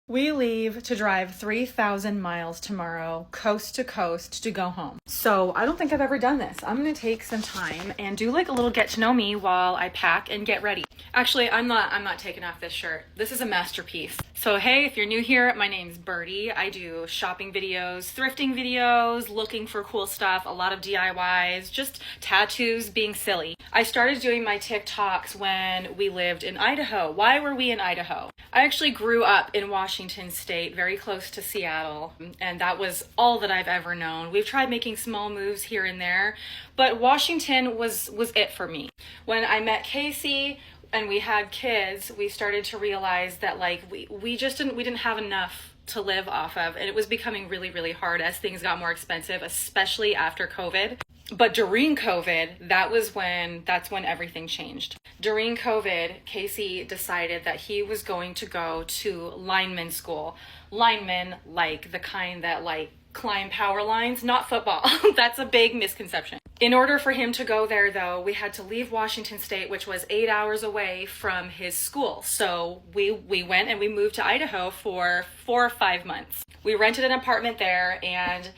We leave to drive 3,000 miles tomorrow, coast to coast, to go home. So I don't think I've ever done this. I'm gonna take some time and do like a little get to know me while I pack and get ready. Actually, I'm not taking off this shirt. This is a masterpiece. So hey, if you're new here, my name's Birdie. I do shopping videos, thrifting videos, looking for cool stuff, a lot of DIYs, just tattoos, being silly. I started doing my TikToks when we lived in Idaho. Why were we in Idaho? I actually grew up in Washington State, very close to Seattle, and that was all that I've ever known. We've tried making small moves here and there, but Washington was it for me. When I met Casey and we had kids, we started to realize that like we didn't have enough to live off of, and it was becoming really, really hard as things got more expensive, especially after COVID. But during COVID, that's when everything changed. During COVID, Casey decided that he was going to go to lineman school. Linemen, like the kind that like climb power lines, not football. That's a big misconception. In order for him to go there though, we had to leave Washington State, which was 8 hours away from his school. So we went and we moved to Idaho for 4 or 5 months. We rented an apartment there, and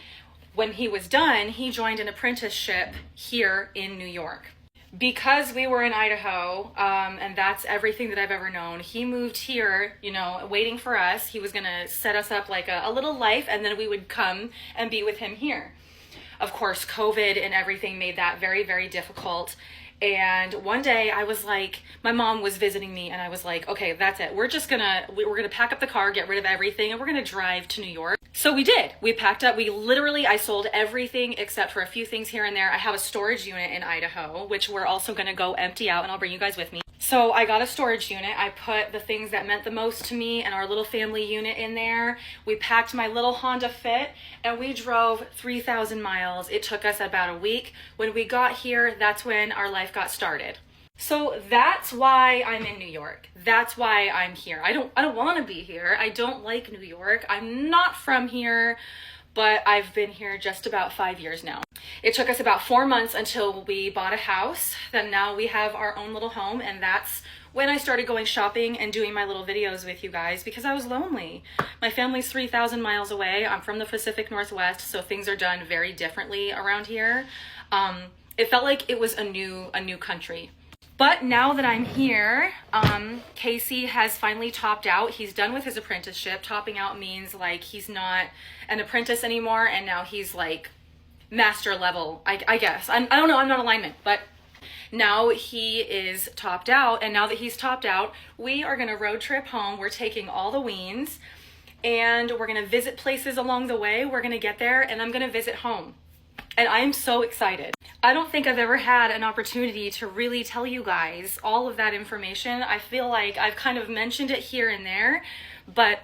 when he was done, he joined an apprenticeship here in New York. Because we were in Idaho, and that's everything that I've ever known, he moved here, waiting for us. He was gonna set us up like a little life, and then we would come and be with him here. Of course, COVID and everything made that very, very difficult. And one day I was like, my mom was visiting me, and I was like, okay, that's it. We're gonna pack up the car, get rid of everything, and we're gonna drive to New York. So we did. We packed up. I sold everything except for a few things here and there. I have a storage unit in Idaho, which we're also gonna go empty out, and I'll bring you guys with me. So I got a storage unit. I put the things that meant the most to me and our little family unit in there. We packed my little Honda Fit, and we drove 3,000 miles. It took us about a week. When we got here, that's when our life got started. So that's why I'm in New York. That's why I'm here. I don't want to be here. I don't like New York. I'm not from here, but I've been here just about 5 years now. It took us about 4 months until we bought a house. Then now we have our own little home, and that's when I started going shopping and doing my little videos with you guys, because I was lonely. My family's 3,000 miles away. I'm from the Pacific Northwest, so things are done very differently around here. It felt like it was a new country. But now that I'm here, Casey has finally topped out. He's done with his apprenticeship. Topping out means like he's not an apprentice anymore, and now he's like master level, I guess. I don't know, I'm not a lineman, but now he is topped out, and now that he's topped out, we are gonna road trip home. We're taking all the weens, and we're gonna visit places along the way. We're gonna get there, and I'm gonna visit home. And I'm so excited. I don't think I've ever had an opportunity to really tell you guys all of that information. I feel like I've kind of mentioned it here and there, but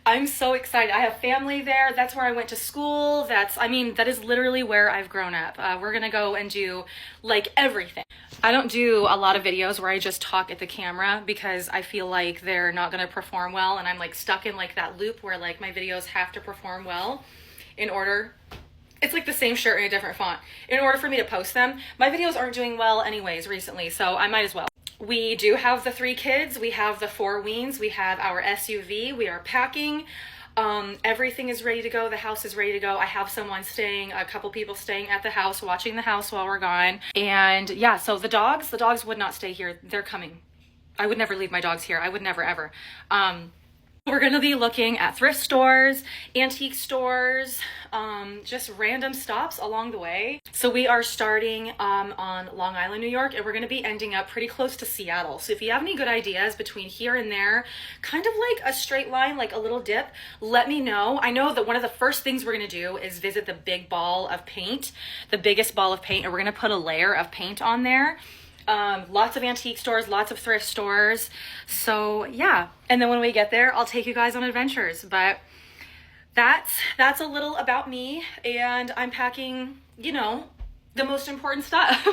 I'm so excited. I have family there. That's where I went to school. That is literally where I've grown up. We're gonna go and do like everything. I don't do a lot of videos where I just talk at the camera because I feel like they're not gonna perform well, and I'm like stuck in like that loop where like my videos have to perform well in order. It's like the same shirt in a different font. In order for me to post them, my videos aren't doing well anyways recently, so I might as well. We do have the 3 kids. We have the 4 weens. We have our SUV. We are packing. Everything is ready to go. The house is ready to go. I have a couple people staying at the house, watching the house while we're gone. And yeah, so the dogs would not stay here. They're coming. I would never leave my dogs here. I would never, ever. We're going to be looking at thrift stores, antique stores, just random stops along the way. So we are starting on Long Island, New York, and we're going to be ending up pretty close to Seattle. So if you have any good ideas between here and there, kind of like a straight line, like a little dip, let me know. I know that one of the first things we're going to do is visit the big ball of paint, the biggest ball of paint, and we're going to put a layer of paint on there. Lots of antique stores, lots of thrift stores. So yeah. And then when we get there, I'll take you guys on adventures. But that's a little about me, and I'm packing, the most important stuff.